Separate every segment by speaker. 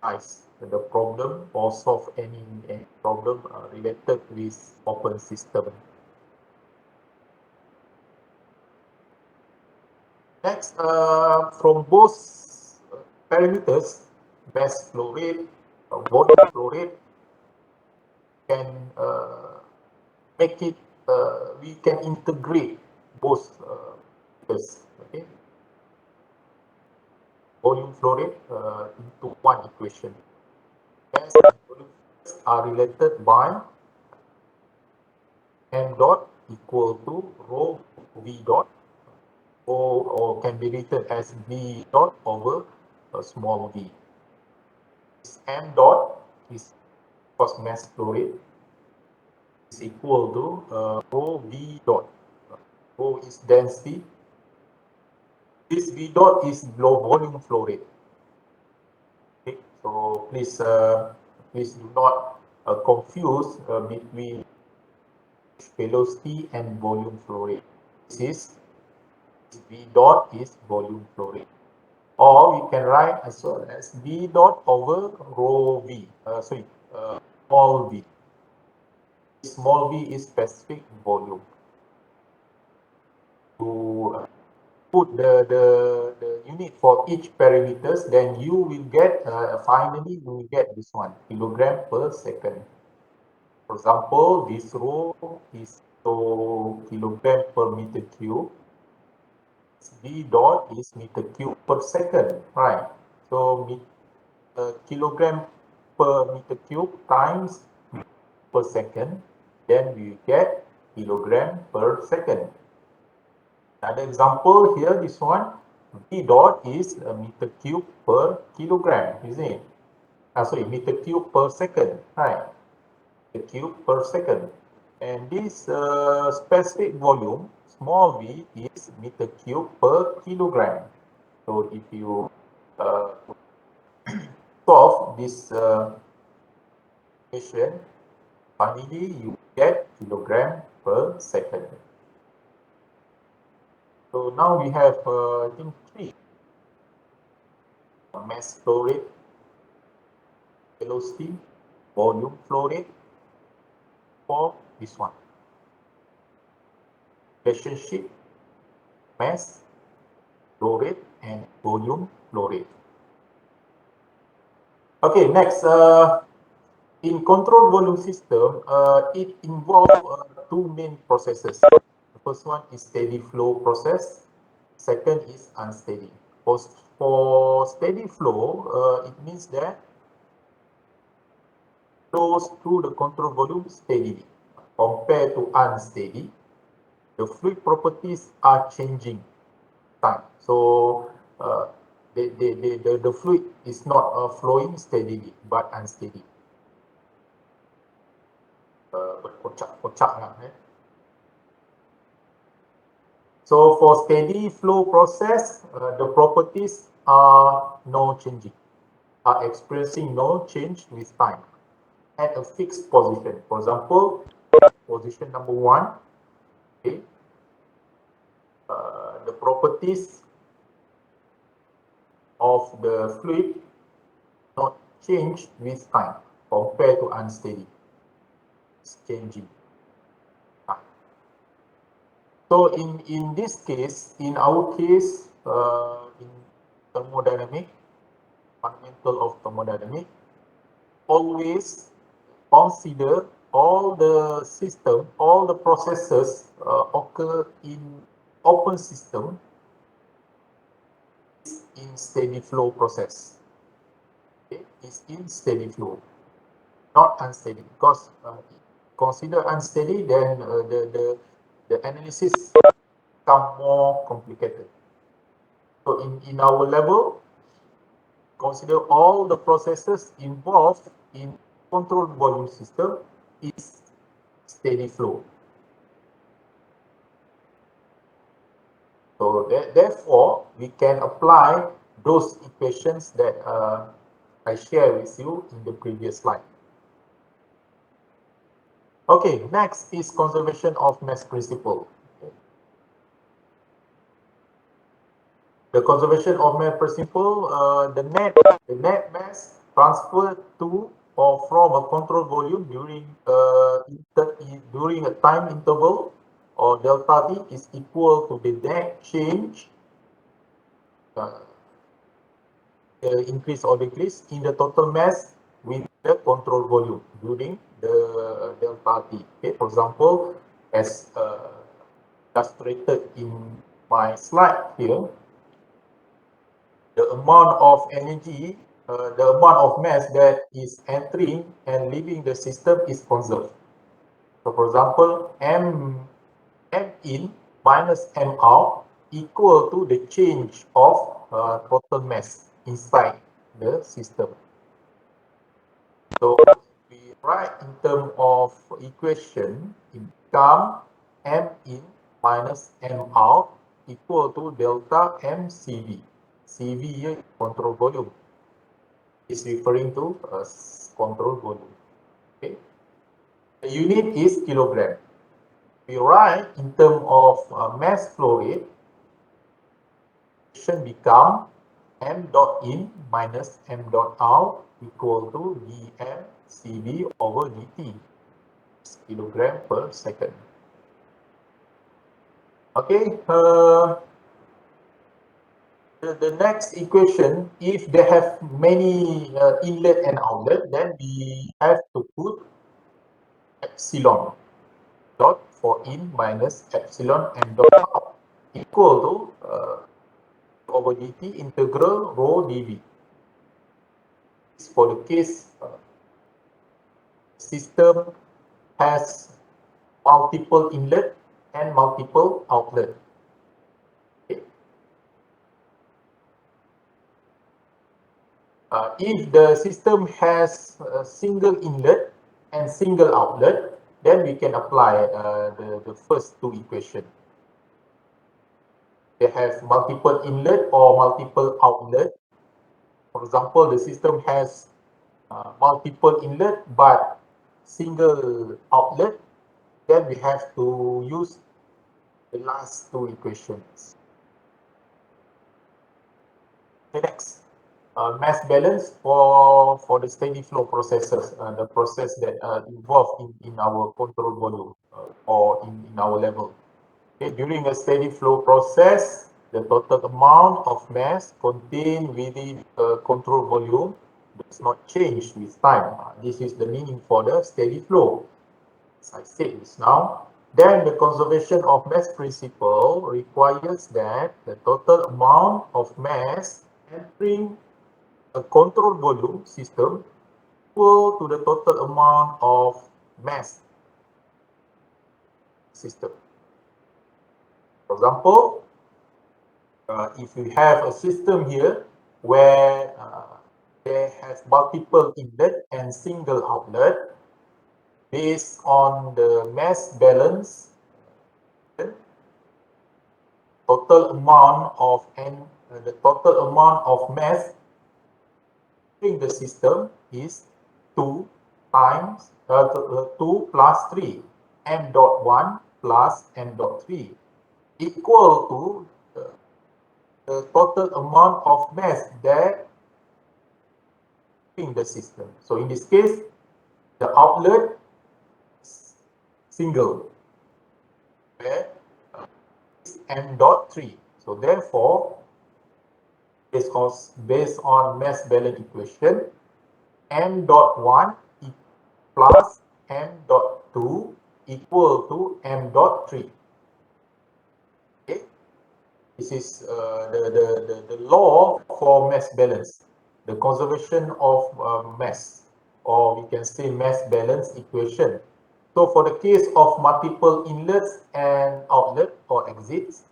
Speaker 1: the problem or solve any problem related with open system. Next, from both parameters, mass flow rate, volume flow rate, can make it, we can integrate both parameters, okay, volume flow rate into one equation. Mass and volume are related by m dot equal to rho v dot, or can be written as v dot over small v. This m dot is cos mass flow rate is equal to rho v dot. Rho is density. This v dot is low volume flow rate. Okay, so please do not confuse between velocity and volume flow rate. This v dot is volume flow rate. Or we can write as well as v dot over rho v. Small v. Small v is specific volume. To put the unit for each parameters, then you will get finally you will get this one, kilogram per second. For example, this rho is so kilogram per meter cube. V dot is meter cube per second, right? So kilogram per meter cube times per second, then we get kilogram per second. Another example here, this one, V dot is a meter cube per kilogram, isn't it? Meter cube per second, right? Meter cube per second. And this specific volume, small v, is meter cube per kilogram. So if you solve this equation, finally you get kilogram per second. So now we have, I think, three: mass flow rate, velocity, volume flow rate for this one. Relationship, mass flow rate and volume flow rate. Okay, next, in control volume system, it involves two main processes. The first one is steady flow process. Second is unsteady. For steady flow, it means that flows through the control volume steadily. Compared to unsteady, the fluid properties are changing time. So the fluid is not flowing steadily but unsteady. Berkocak-kocak lah. So for steady flow process, the properties are no changing, are experiencing no change with time at a fixed position. For example, position number 1, okay, the properties of the fluid not change with time compared to unsteady. It's changing. So in this case, in our case, in thermodynamic, fundamental of thermodynamic, always consider all the system, all the processes occur in open system in steady flow process. Okay, is in steady flow, not unsteady. Because consider unsteady, then the analysis become more complicated. So in our level, consider all the processes involved in controlled volume system is steady flow. So therefore, we can apply those equations that I shared with you in the previous slide. Okay, next is conservation of mass principle. The conservation of mass principle, the net mass transferred to or from a control volume during a time interval, or delta T is equal to the net change, the increase or decrease in the total mass with the control volume during the delta T. Okay, for example, as illustrated in my slide here, the amount of energy, the amount of mass that is entering and leaving the system is conserved. So, for example, M in minus M out equal to the change of total mass inside the system. So, we write in terms of equation, it becomes M in minus M out equal to delta M CV. CV here is control volume. Is referring to control volume. Okay. The unit is kilogram. We write in terms of mass flow rate, equation become m dot in minus m dot out equal to dm cv over dt. It's kilogram per second. Okay. The next equation, if they have many inlet and outlet, then we have to put epsilon dot for in minus epsilon m dot out equal to over dt integral rho dv. For the case system has multiple inlet and multiple outlet. Okay. If the system has a single inlet and single outlet, then we can apply the first two equations. They have multiple inlet or multiple outlet. For example, the system has multiple inlet but single outlet, then we have to use the last two equations. The next, mass balance for the steady flow processes, the process that involved in our control volume or in our level. Okay, during a steady flow process, the total amount of mass contained within a control volume does not change with time. This is the meaning for the steady flow. As I said this now, then the conservation of mass principle requires that the total amount of mass entering a control volume system equal to the total amount of mass system. For example, if we have a system here where they have multiple inlet and single outlet, based on the mass balance, total amount of the total amount of mass in the system is 2 times 2 plus 3 m dot 1 plus m dot 3 equal to the total amount of mass that in the system. So in this case, the outlet is single, where is m dot 3. So therefore, based on mass balance equation, m dot 1 plus m dot 2 equal to m dot 3. Okay. This is the law for mass balance, the conservation of mass, or we can say mass balance equation. So for the case of multiple inlets and outlet or exits,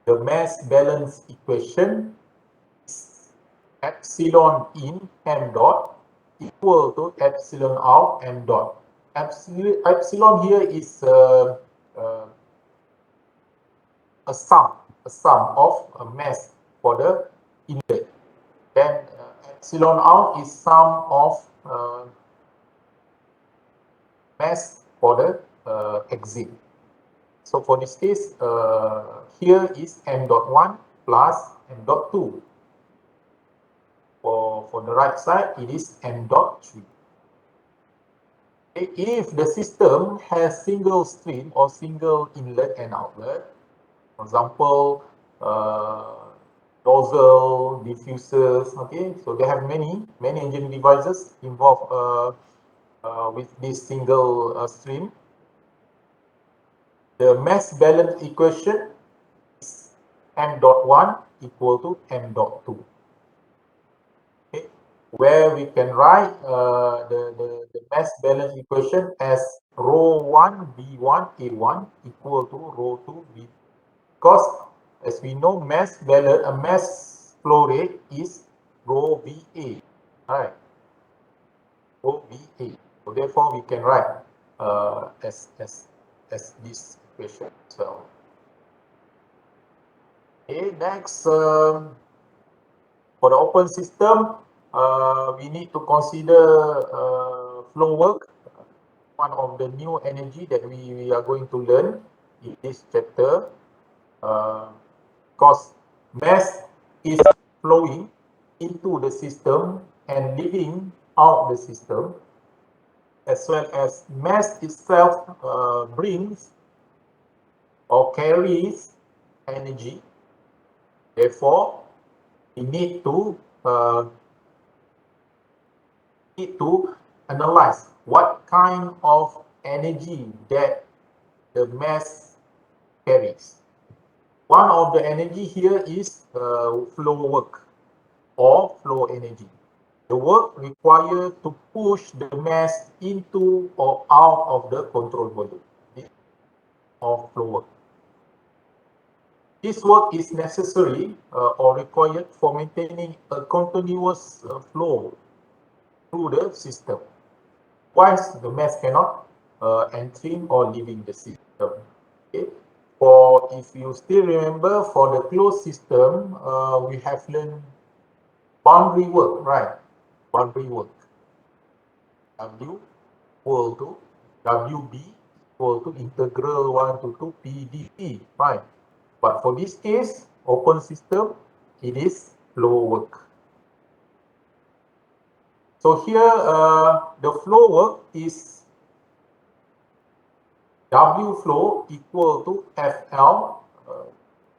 Speaker 1: the mass balance equation is epsilon in m dot equal to epsilon out m dot. Epsilon here is a sum of a mass for the inlet. Then epsilon out is sum of mass for the exit. So for this case, here is m dot 1 plus m dot 2 for for the right side, it is m dot 3. If the system has single stream or single inlet and outlet, for example, nozzle, diffusers, okay, so they have many engineering devices involved with this single stream. The mass balance equation is m dot 1 equal to m dot 2. Okay, where we can write the mass balance equation as rho 1 V1 A1 equal to rho 2 V2. Because as we know, mass flow rate is rho VA, right? Rho VA. So therefore, we can write as this equation as well. Okay, next, for the open system, we need to consider flow work, one of the new energy that we are going to learn in this chapter. Because mass is flowing into the system and leaving out the system, as well as mass itself brings or carries energy. Therefore, we need to analyze what kind of energy that the mass carries. One of the energy here is flow work or flow energy. The work required to push the mass into or out of the control volume of flow work. This work is necessary or required for maintaining a continuous flow through the system. Once the mass cannot entering or leaving the system. Okay. For if you still remember, for the closed system, we have learned boundary work, right? Boundary work. W equal to WB equal to integral 1 to 2 PdV, right? But for this case, open system, it is flow work. So here, the flow work is W flow equal to FL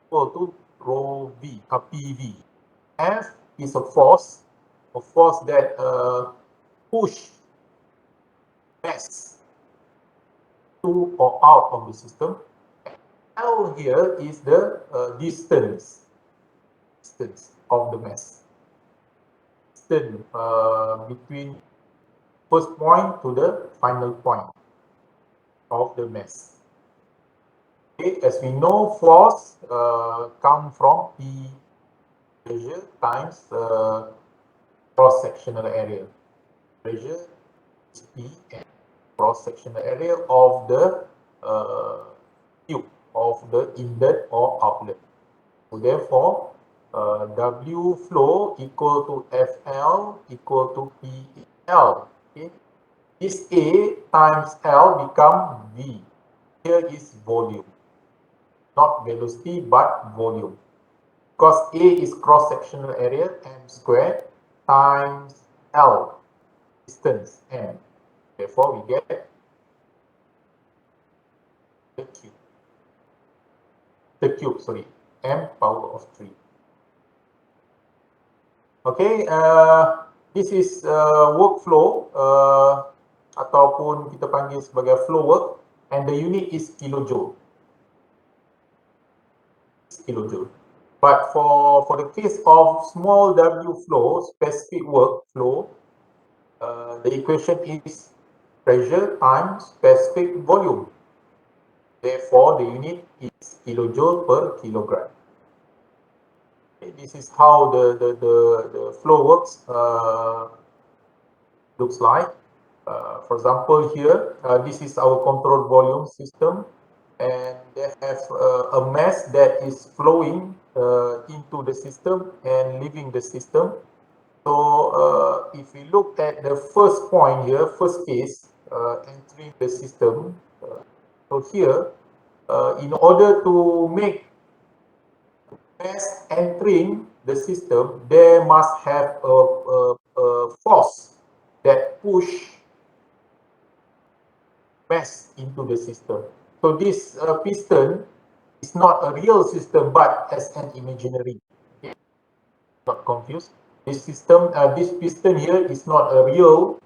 Speaker 1: equal to rho V, PV. F is a force that push mass to or out of the system. L here is the distance of the mass. Distance between first point to the final point of the mass. Okay, as we know, force come from P pressure times cross-sectional area. Pressure is P and cross-sectional area of the tube of the inlet or outlet. So therefore, W flow equal to FL equal to PL. Okay. This A times L become V. Here is volume, not velocity but volume. Because A is cross-sectional area, m squared, times L, distance, m. Therefore, we get the cube, sorry, m power of 3. Okay, this is workflow ataupun kita panggil sebagai flow work, and the unit is kilojoule. But for the case of small W flow, specific work flow, the equation is pressure times specific volume. Therefore, the unit is kilojoule per kilogram. Okay, this is how the flow works looks like. For example, here, this is our control volume system, and they have a mass that is flowing into the system and leaving the system. So if we look at the first point here, first case, entering the system, so here, in order to make mass entering the system, there must have a push mass into the system. So this piston is not a real system, but as an imaginary. Okay? Not confused. This system, this piston here is not a real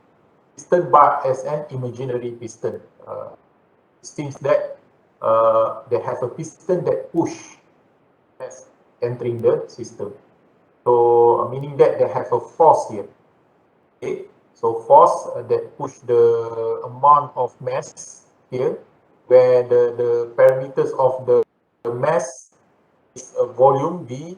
Speaker 1: piston, but as an imaginary piston. Since that they have a piston that push mass entering the system. So meaning that they have a force here. Okay, so force that push the amount of mass here, where the parameters of the mass is a volume V,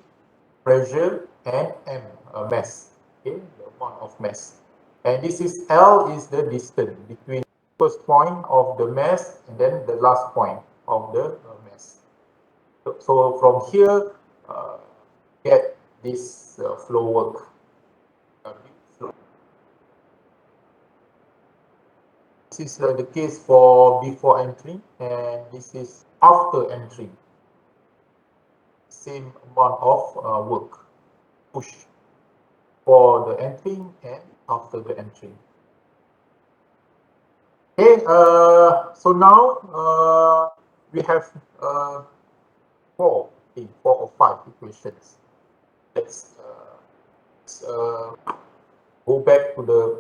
Speaker 1: pressure, and M, mass. Okay, the amount of mass. And this is L is the distance between first point of the mass and then the last point of the mass. So from here, get this flow work. This is the case for before entry, and this is after entry. Same amount of work push for the entry and after the entry. Okay, so now we have four or five equations. Let's go back to the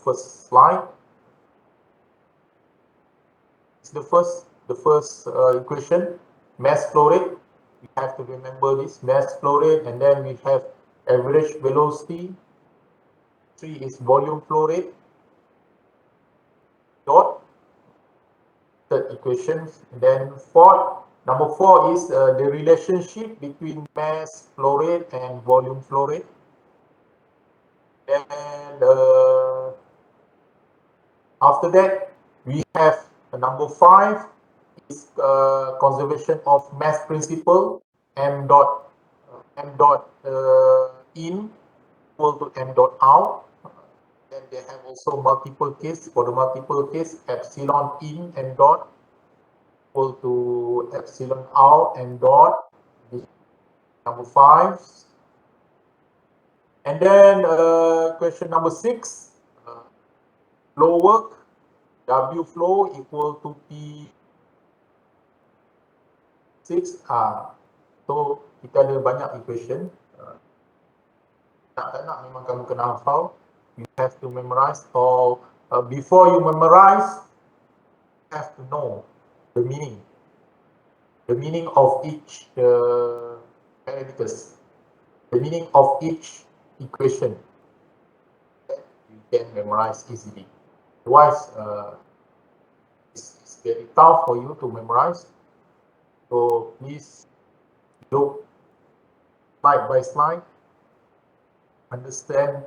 Speaker 1: first slide. It's the first equation, mass flow rate. We have to remember this mass flow rate, and then we have average velocity. 3 is volume flow rate. Dot third equation. And then number 4 is the relationship between mass flow rate and volume flow rate. And after that, we have number 5 is conservation of mass principle, m dot in equal to m dot out. Then they have also multiple case. For the multiple case, epsilon in m dot equal to epsilon out m dot. This number 5. And then question number 6, flow work, W flow equal to P6R. So kita ada banyak equation. Tak nak memang kamu kena hafal. You have to memorize, or before you memorize, you have to know the meaning of each parameters, the meaning of each equation. That you can memorize easily. Otherwise, it's very tough for you to memorize. So please look slide by slide, understand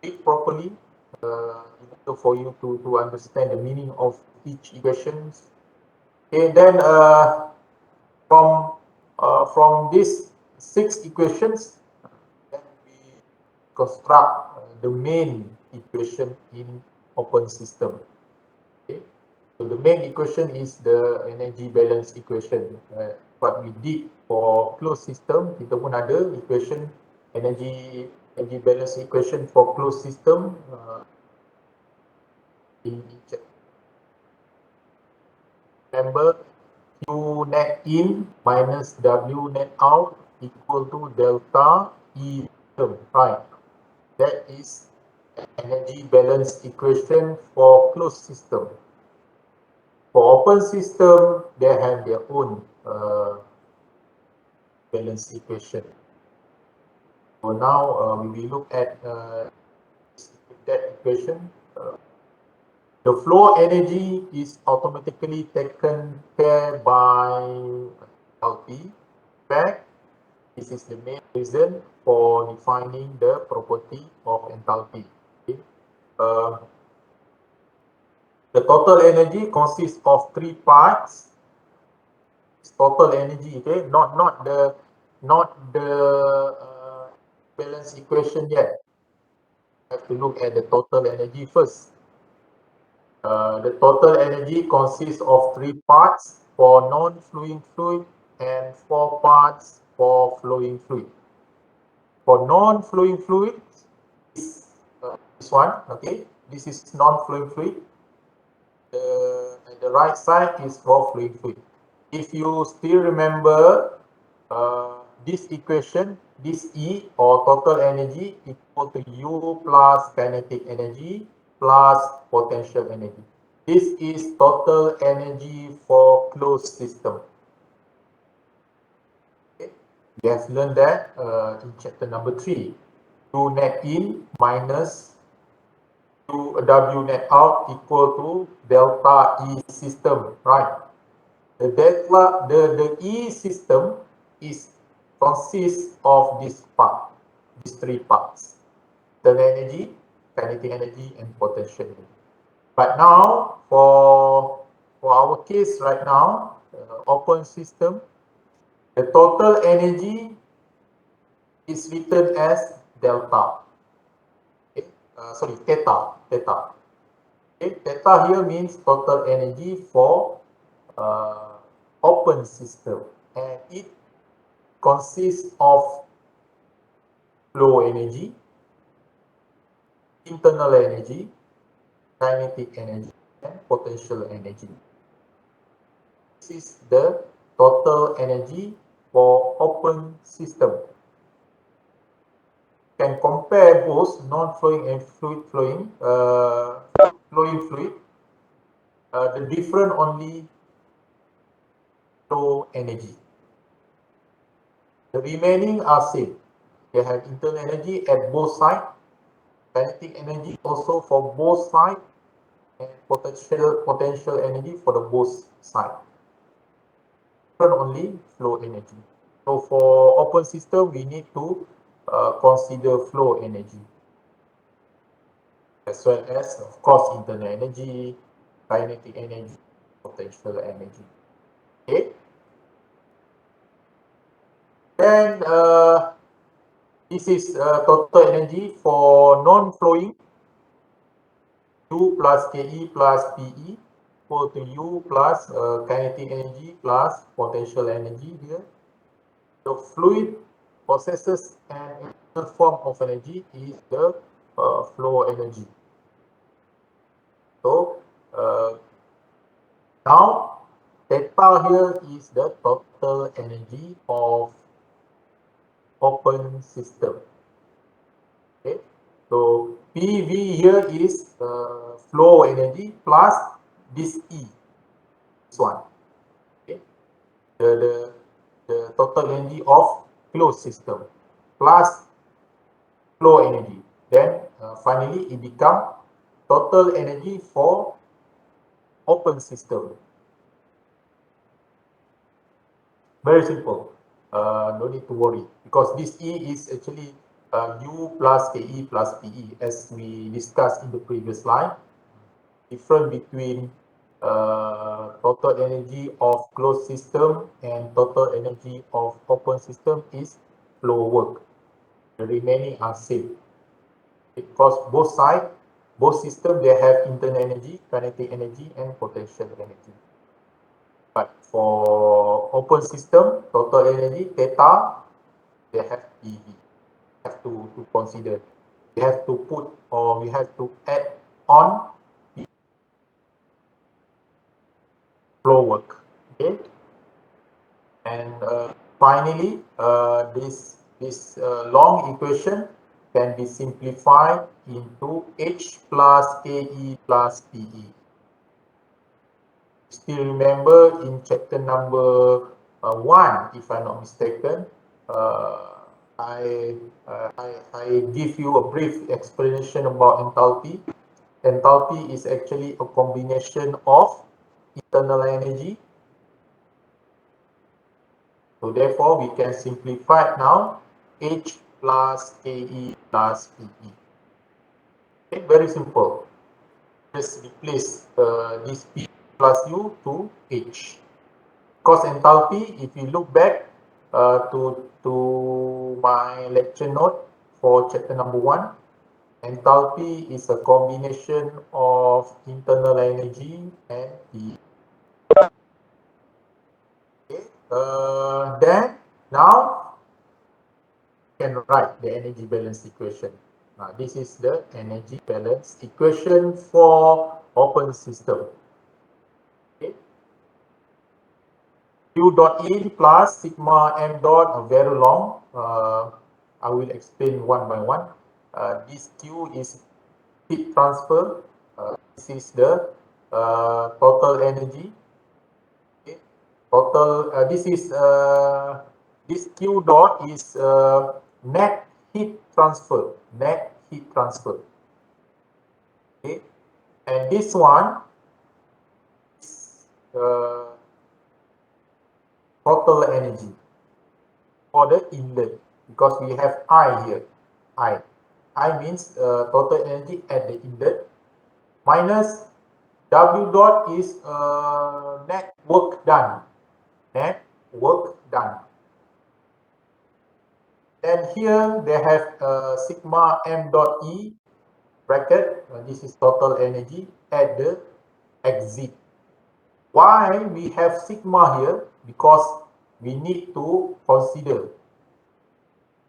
Speaker 1: it properly, in order for you to understand the meaning of each equation. Okay, then from these 6 equations, then we construct the main equation in open system. Okay, so the main equation is the energy balance equation. What we did for closed system, kita pun ada equation energy balance equation for closed system in each. Remember, Q net in minus W net out equal to delta E term, right? That is energy balance equation for closed system. For open system, they have their own balance equation. So now we will look at that equation. The flow energy is automatically taken care by enthalpy. In fact, this is the main reason for defining the property of enthalpy. Okay. The total energy consists of 3 parts. It's total energy, okay, not the balance equation yet. You have to look at the total energy first. The total energy consists of 3 parts for non-flowing fluid and 4 parts for flowing fluid. For non-flowing fluid, this one, okay, this is non-flowing fluid. The right side is for flowing fluid. If you still remember this equation, this E or total energy equal to U plus kinetic energy plus potential energy. This is total energy for closed system. Okay. We have learned that in chapter number 3. U net in minus W net out equal to delta E system, right? The E system consists of these three parts: thermal energy, kinetic energy, and potential energy. But now, for our case right now, open system, the total energy is written as delta. Okay? Sorry, theta. Okay? Theta here means total energy for open system, and it consists of flow energy, internal energy, kinetic energy, and potential energy. This is the total energy for open system. You can compare both non-flowing and fluid. Flowing fluid. The difference only flow energy. The remaining are same. They have internal energy at both sides, kinetic energy also for both sides, and potential energy for the both sides. Only flow energy. So for open system, we need to consider flow energy, as well as, of course, internal energy, kinetic energy, potential energy. Okay. Then this is total energy for non-flowing. U plus Ke plus Pe equal to U plus kinetic energy plus potential energy here. The fluid possesses an inner form of energy is the flow energy. So now theta here is the total energy of open system. Okay, so PV here is flow energy plus this E, this one. Okay, the total energy of closed system plus flow energy. Then finally it becomes total energy for open system. Very simple. No need to worry, because this E is actually U plus Ke plus Pe, as we discussed in the previous slide. Difference between total energy of closed system and total energy of open system is flow work. The remaining are same, because both sides, both systems, they have internal energy, kinetic energy, and potential energy. But for open system, total energy, theta, they have PV. Have to consider. We have to put, or we have to add on flow work. Okay. And finally, this long equation can be simplified into H plus Ke plus Pe. Still remember in chapter number 1, if I'm not mistaken, I give you a brief explanation about enthalpy. Enthalpy is actually a combination of internal energy. So therefore, we can simplify it now. H plus Ke plus Pe. Okay, very simple. Just replace this P plus U to H. Because enthalpy, if you look back to my lecture note for chapter number 1, enthalpy is a combination of internal energy and heat. Okay. Then now can write the energy balance equation. This is the energy balance equation for open system. Okay. Q dot in plus sigma m dot, very long. I will explain one by one. This Q is heat transfer. This is the total energy. Okay. Total. This Q dot is net heat transfer. Net heat transfer. Okay. And this one is total energy for the inlet, because we have I here. I means total energy at the inlet minus W dot is net work done. Net work done. And here they have sigma m dot E bracket. This is total energy at the exit. Why we have sigma here? Because we need to consider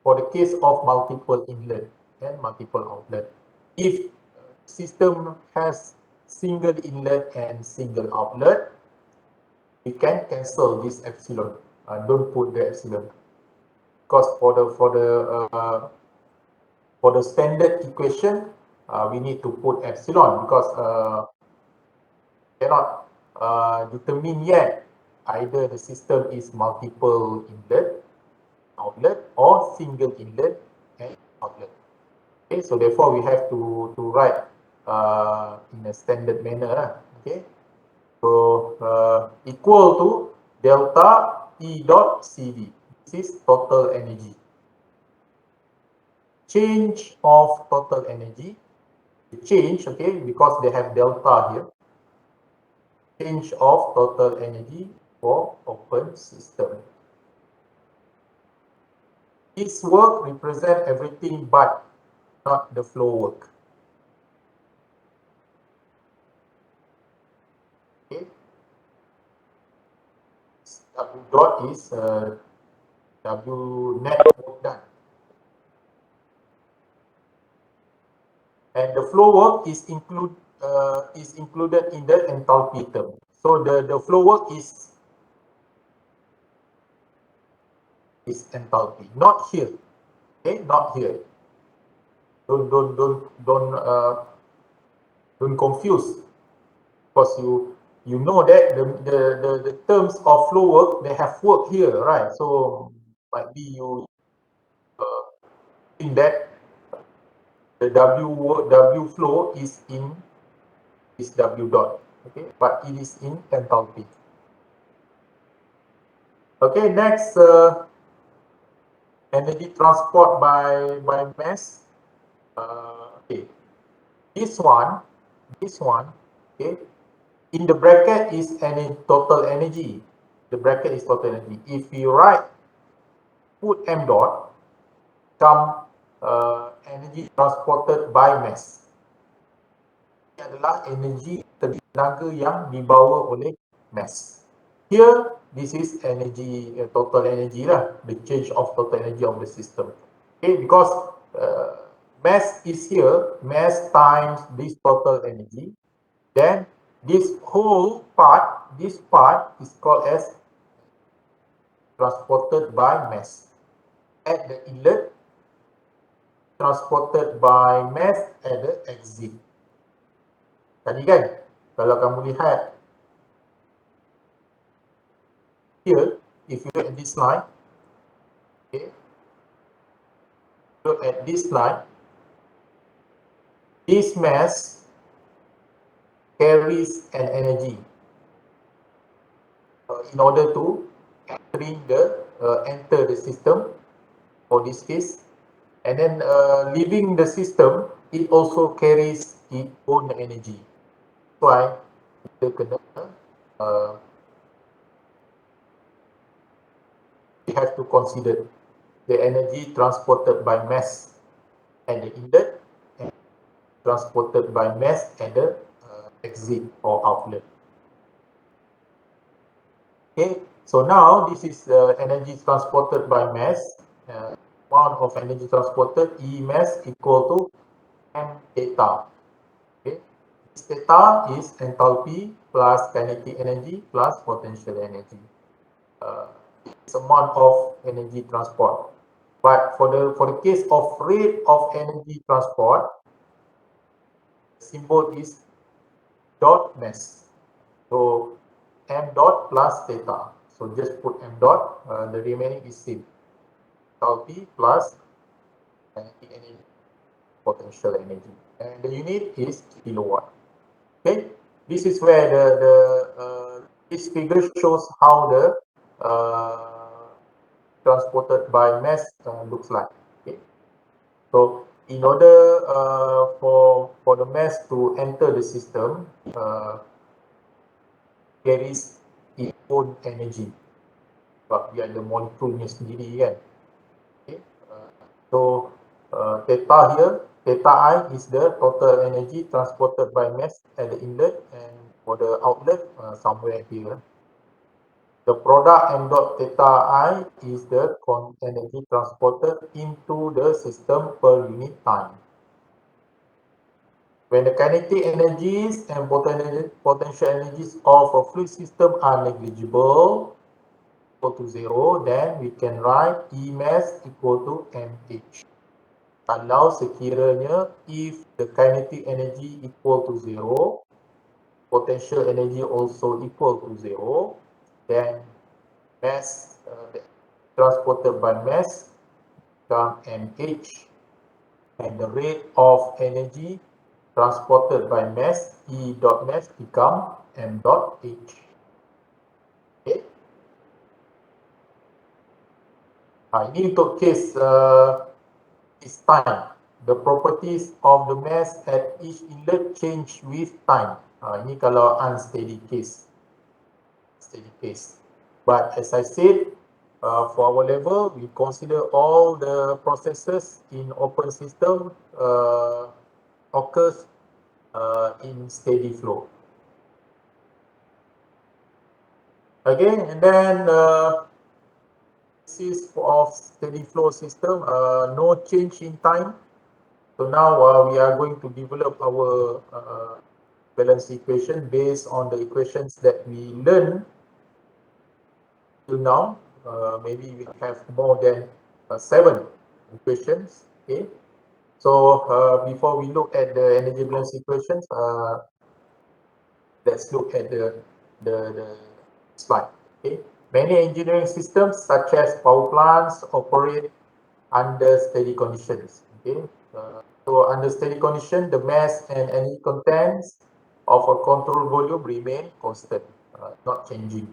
Speaker 1: for the case of multiple inlet and multiple outlet. If system has single inlet and single outlet, we can cancel this epsilon. Don't put the epsilon, because for the standard equation, we need to put epsilon, because cannot determine yet either the system is multiple inlet, outlet, or single inlet and outlet. Okay, so therefore we have to write in a standard manner. Okay, so equal to delta E dot CV. This is total energy. Change of total energy. The change, okay, because they have delta here. Change of total energy for open system. This work represent everything but not the flow work. Okay. W dot is W net work done. And the flow work is included in the enthalpy term. So the flow work is enthalpy, not here. Okay, not here. Don't confuse, because you know that the terms of flow work, they have work here, right? So might be you think that the W flow is in this W dot, okay, but it is in enthalpy. Okay, next, energy transport by mass. Okay, this one, okay, in the bracket is any total energy. The bracket is total energy. If you put m dot, come energy transported by mass. Ini adalah energi tenaga yang dibawa oleh mass. Here, this is energy, total energy lah, the change of total energy of the system. Okay, because mass is here, mass times this total energy, then this whole part, this part is called as transported by mass. At the inlet, transported by mass at the exit. Tadi kan, kalau kamu lihat here, if you look at this line, okay, look at this line, this mass carries an energy in order to enter the system for this case, and then leaving the system, it also carries its own energy. That's why kita kena we have to consider the energy transported by mass at the inlet and transported by mass at the exit or outlet. Okay, so now this is energy transported by mass. amount of energy transported, E mass equal to M theta. Okay, this theta is enthalpy plus kinetic energy plus potential energy. It's amount of energy transport. But for the case of rate of energy transport, the symbol is dot mass. So m dot plus theta. So just put m dot. The remaining is same. Enthalpy plus kinetic energy, potential energy, and the unit is kilowatt. Okay, this is where this figure shows how the transported by mass looks like. Okay, so in order for the mass to enter the system, carries its own energy. Sebab dia ada molekulnya sendiri kan. Okay, so theta here, theta I is the total energy transported by mass at the inlet, and for the outlet somewhere here. The product m dot theta I is the energy transported into the system per unit time. When the kinetic energies and potential energies of a fluid system are negligible, equal to 0, then we can write E mass equal to mH. Kalau sekiranya if the kinetic energy equal to 0, potential energy also equal to 0, then mass transported by mass become mH, and the rate of energy transported by mass, E dot mass, become m dot h. Okay. Ini untuk case is time. The properties of the mass at each inlet change with time. Ini kalau unsteady case. Steady case. But as I said, for our level, we consider all the processes in open system occurs in steady flow. Okay, and then this is of steady flow system, no change in time. So now we are going to develop our balance equation based on the equations that we learn till now. Maybe we have more than 7 equations. Okay, so before we look at the energy balance equations, let's look at the slide. Okay, many engineering systems such as power plants operate under steady conditions. Okay, so under steady condition, the mass and energy contents of a control volume remain constant, not changing.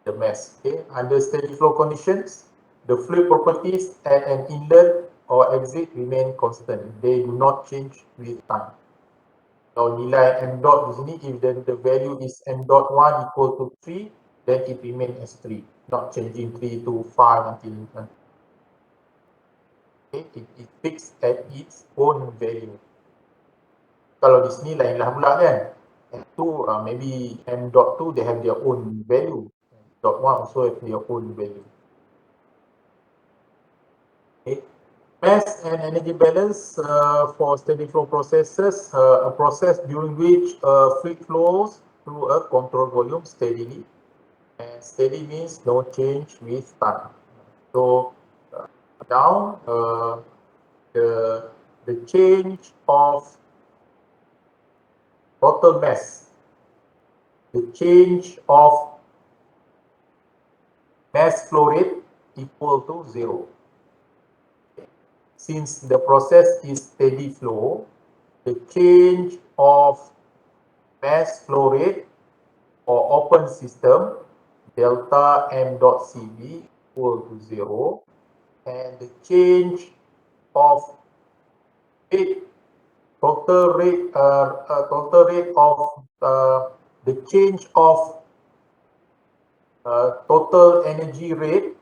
Speaker 1: The mass. Okay, under steady flow conditions, the fluid properties at an inlet or exit remain constant. They do not change with time. Kalau nilai m dot di sini, if the value is m dot 1 equal to 3, then it remains as 3, not changing 3 to 5 until okay, it fixed at its own value. Kalau di sini lainlah pula kan. M2 maybe m dot 2 they have their own value. M dot 1 also have their own value. Okay. Mass and energy balance for steady flow processes, a process during which fluid flows through a control volume steadily, and steady means no change with time. So now the change of total mass, the change of mass flow rate equal to 0. Since the process is steady flow, the change of mass flow rate for open system delta m dot Cv equal to 0, and the change of rate, total rate of the change of total energy rate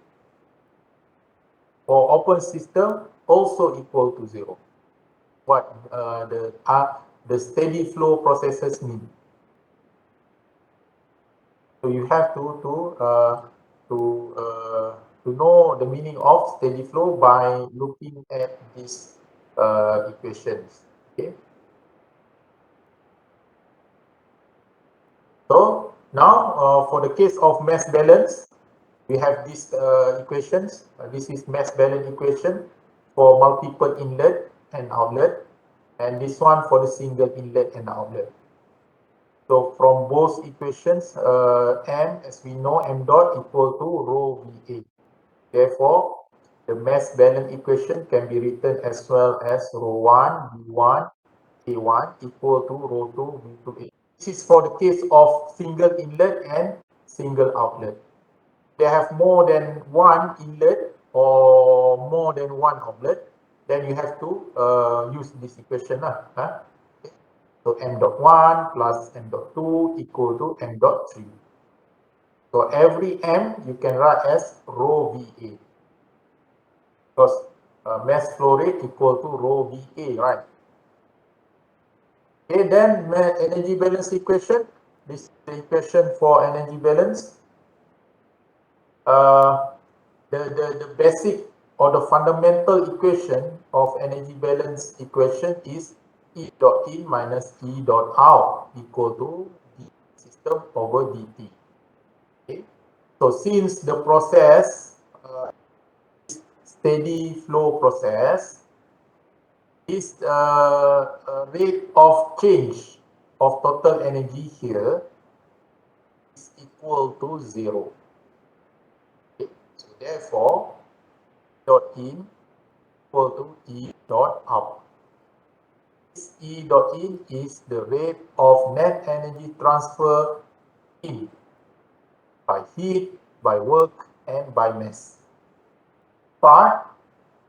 Speaker 1: for open system also equal to 0. What the steady flow processes mean. So you have to to know the meaning of steady flow by looking at these equations. Okay. So now for the case of mass balance, we have these equations. This is mass balance equation for multiple inlet and outlet, and this one for the single inlet and outlet. So from both equations, M, as we know, M dot equal to rho VA. Therefore, the mass balance equation can be written as well as rho 1 V1 A1 equal to rho 2 V2 A. This is for the case of single inlet and single outlet. They have more than one inlet or more than one outlet, then you have to use this equation. So m dot 1 plus m dot 2 equal to m dot 3. So every m you can write as rho VA, because mass flow rate equal to rho VA, right? Okay, then energy balance equation. This is the equation for energy balance. The basic or the fundamental equation of energy balance equation is E dot in minus E dot out equal to d system over dt. Okay. So since the process steady flow process, this rate of change of total energy here is equal to 0. Okay. So therefore, dot in equal to E dot out. This E dot in is the rate of net energy transfer in by heat, by work, and by mass. Part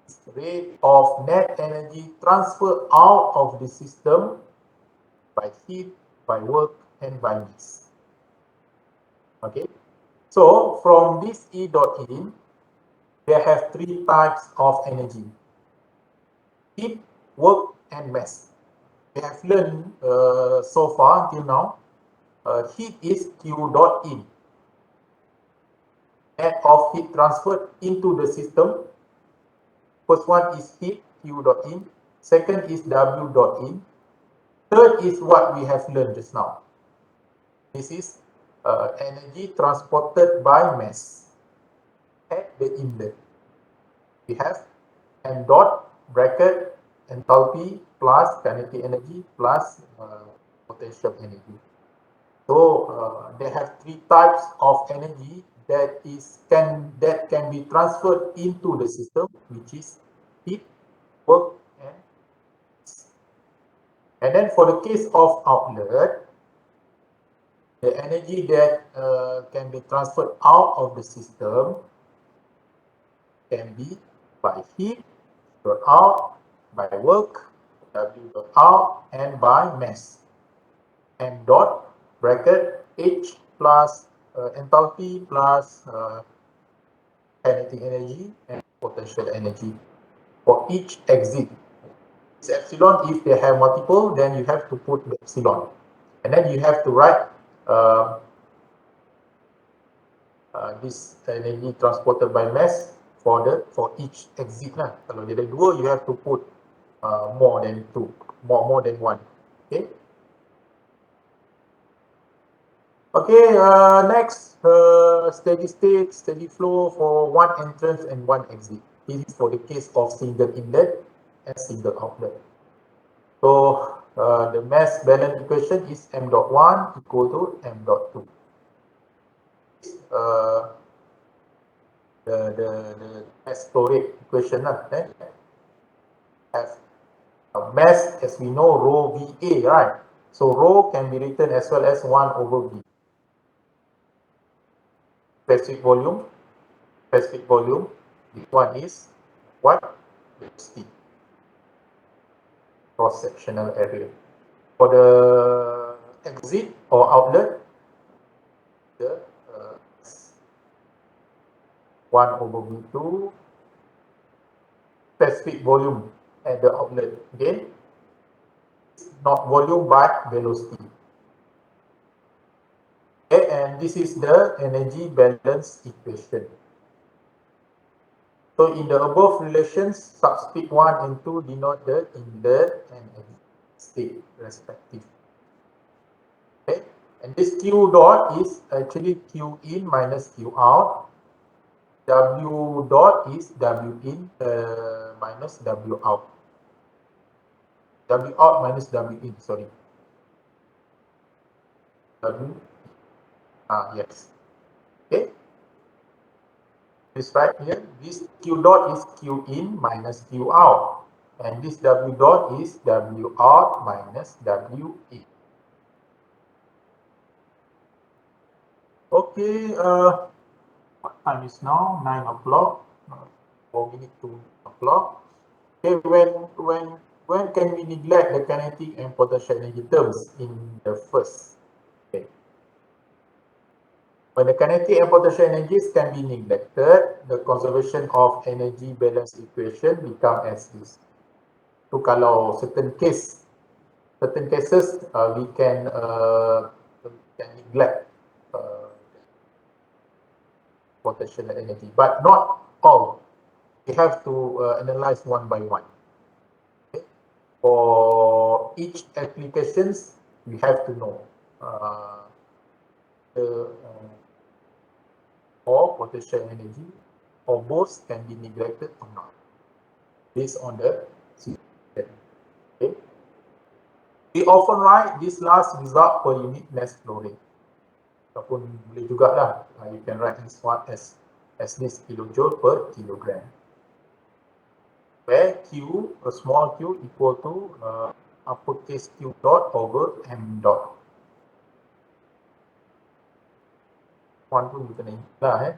Speaker 1: is the rate of net energy transfer out of the system by heat, by work, and by mass. Okay. So from this E dot in, there have three types of energy: heat, work, and mass. We have learned so far till now, heat is Q dot in, net of heat transferred into the system. First one is heat, Q dot in. Second is W dot in. Third is what we have learned just now. This is energy transported by mass at the inlet. We have m dot bracket enthalpy plus kinetic energy plus potential energy. So they have three types of energy that can be transferred into the system, which is heat, work, and then for the case of outlet, the energy that can be transferred out of the system can be by heat dot out, by work W dot out, and by mass. M dot bracket H plus enthalpy plus kinetic energy and potential energy for each exit. This epsilon, if they have multiple, then you have to put the epsilon, and then you have to write this energy transported by mass for each exit lah. Kalau dia ada dua, you have to put more than two, more than one. Okay. Okay. Next, steady state, steady flow for one entrance and one exit. This is for the case of single inlet and single outlet. So the mass balance equation is m dot 1 equal to m dot 2. The mass flow rate equation have a mass, as we know, rho VA, right? So rho can be written as well as 1 over V. Specific volume. This one is what? Velocity. Cross-sectional area. For the exit or outlet, the 1 over V2, specific volume at the outlet. Again, not volume but velocity. Okay, and this is the energy balance equation. So in the above relations, subscript 1 and 2 denote the inlet and exit state respectively. Okay, and this Q dot is actually Q in minus Q out. W dot is W in minus W out. W out minus W in, sorry. W, yes. Okay. This right here, this Q dot is Q in minus Q out. And this W dot is W out minus W in. Okay, what time is now? 9 o'clock. 4 minutes to 9 o'clock. Okay, when can we neglect the kinetic and potential energy terms in the first? Okay. When the kinetic and potential energies can be neglected, the conservation of energy balance equation become as is. So kalau certain cases we can neglect potential energy, but not all. We have to analyze one by one. Okay? For each applications, we have to know the or potential energy, or both can be neglected or not, based on the situation. Okay? We often write this last result per unit mass flow rate. Ataupun boleh juga lah, you can write as what as this kilojoule per kilogram, where Q, a small q, equal to uppercase Q dot over M dot. One pun kita nak lah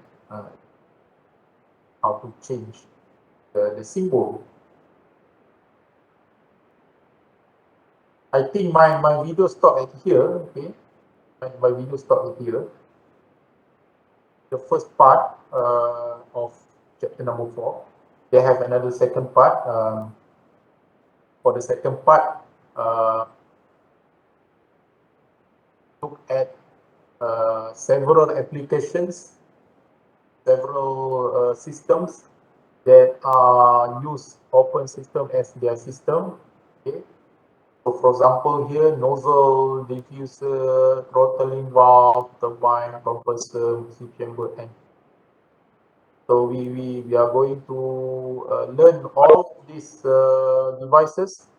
Speaker 1: how to change the symbol. I think my video stop at here. Okay, my video stop at here. The first part of chapter number 4. They have another second part. For the second part, look at several applications, several systems that use open system as their system. Okay. So for example here, nozzle, diffuser, throttling valve, turbine, compressor, heat chamber, and so we are going to learn all these devices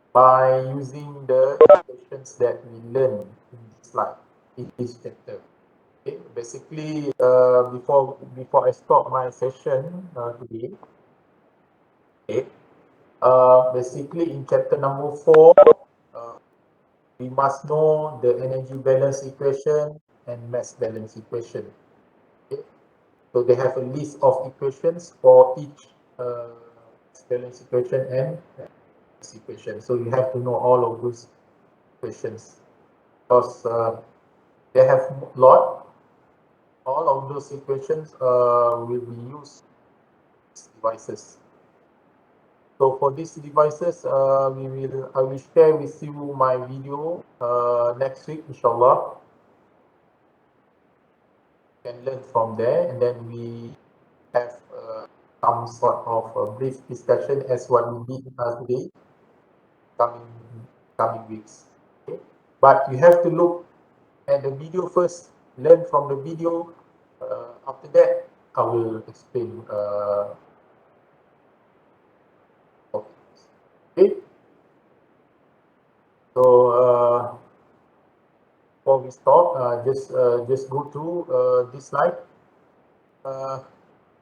Speaker 1: by using the questions that we learn in this slide, in this chapter. Okay, basically, before I stop my session today, okay, basically in chapter number 4, we must know the energy balance equation and mass balance equation. Okay, so they have a list of equations for each balance equation and equation. So you have to know all of those equations because they have a lot. All of those equations will be used in devices. So for these devices, I will share with you my video next week, inshallah. You can learn from there, and then we have some sort of a brief discussion as what we did today, coming weeks. Okay? But you have to look at the video first, learn from the video. After that, I will explain. Okay. So before we stop, just go to this slide.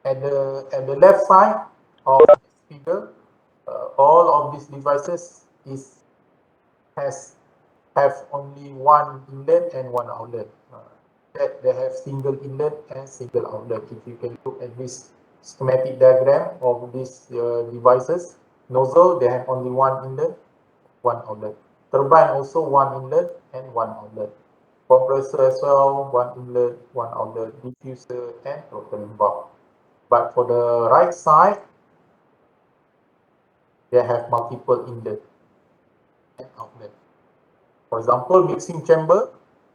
Speaker 1: At the left side of this figure, all of these devices have only one inlet and one outlet. That they have single inlet and single outlet. If you can look at this schematic diagram of these devices, nozzle, they have only one inlet, one outlet. Turbine also one inlet and one outlet. Compressor as well, one inlet, one outlet. Diffuser and throttling valve. But for the right side, they have multiple inlet and outlet. For example, mixing chamber,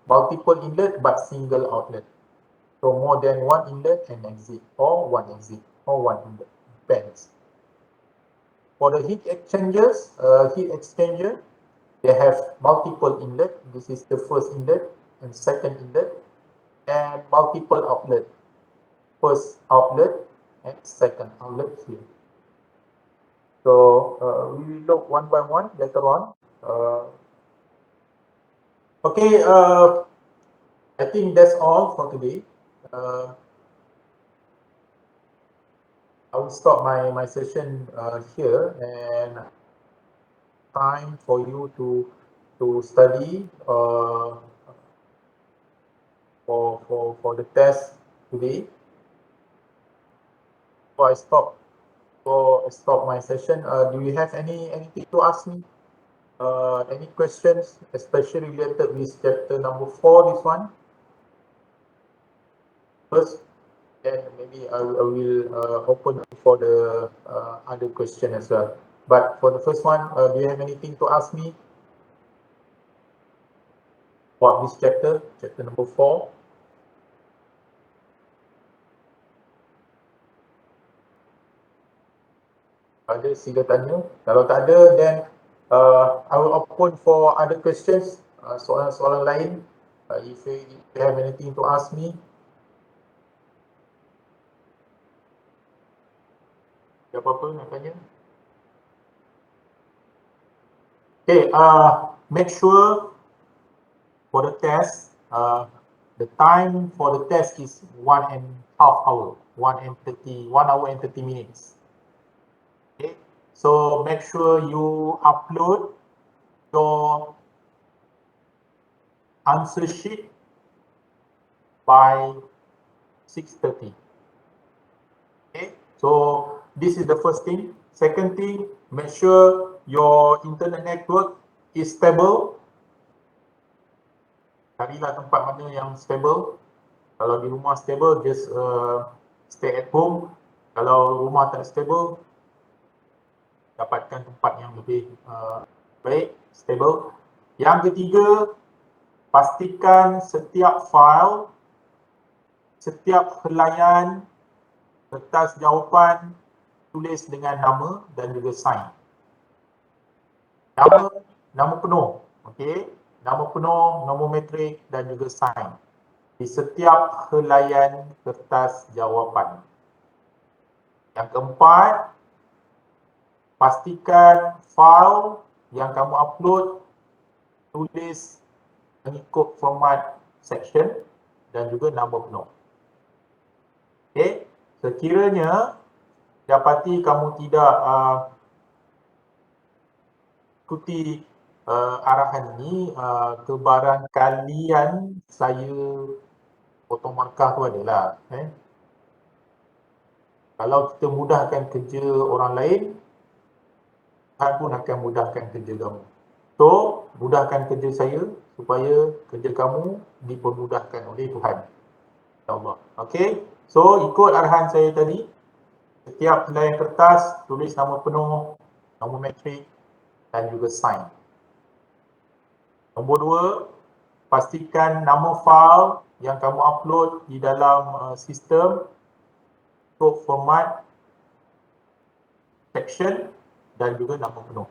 Speaker 1: multiple inlet but single outlet. So more than one inlet and exit or one exit. or one inlet, depends. For the heat exchangers, heat exchanger, they have multiple inlet. This is the first inlet and second inlet, and multiple outlet. First outlet and second outlet here. So we will look one by one later on. Okay, I think that's all for today. I will stop my session here, and time for you to study for the test today. Before I stop my session, do you have anything to ask me? Any questions, especially related with chapter number 4, this one? First, then maybe I will open for the other question as well. But for the first one, do you have anything to ask me about this chapter, chapter number 4? Ada, sila tanya. Kalau tak ada, then I will open for other questions, soalan-soalan lain. If you have anything to ask me. Ada apa-apa nak tanya? Okay, make sure for the test, the time for the test is 1.5 hour, 1 hour and 30 minutes. Okay, so make sure you upload your answer sheet by 6:30. Okay, so this is the first thing. Second thing, make sure your internet network is stable. Carilah tempat mana yang stable. Kalau di rumah stable, just stay at home. Kalau rumah tak stable, dapatkan tempat yang lebih baik, stable. Yang ketiga, pastikan setiap file, setiap helaian kertas jawapan tulis dengan nama dan juga sign. Nama penuh, okey. Nama penuh, nombor matrik dan juga sign di setiap helaian kertas jawapan. Yang keempat, pastikan file yang kamu upload tulis mengikut format section dan juga nama penuh. Okay, sekiranya dapati kamu tidak ikuti arahan ini, kebarangkalian saya potong markah tu adalah kalau kita mudahkan kerja orang lain, Tuhan pun akan mudahkan kerja kamu. So, mudahkan kerja saya supaya kerja kamu dipermudahkan oleh Tuhan. InsyaAllah. Okay, so ikut arahan saya tadi. Setiap helaian kertas tulis nama penuh, nombor matrik dan juga sign. Nombor 2, pastikan nama file yang kamu upload di dalam sistem untuk format section dan juga nama penuh.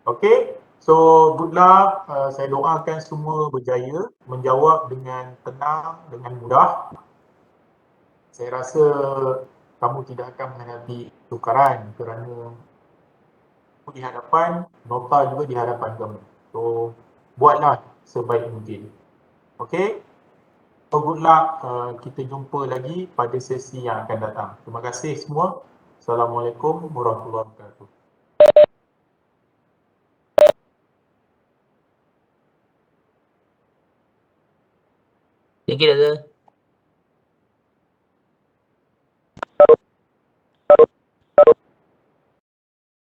Speaker 1: Okay, so good luck. Saya doakan semua berjaya menjawab dengan tenang, dengan mudah. Saya rasa kamu tidak akan menghadapi tukaran kerana di hadapan, nota juga di hadapan kamu. So, buatlah sebaik mungkin. Okay, so good luck. Kita jumpa lagi pada sesi yang akan datang. Terima kasih semua. Assalamualaikum warahmatullahi wabarakatuh.
Speaker 2: Thank you, Dr.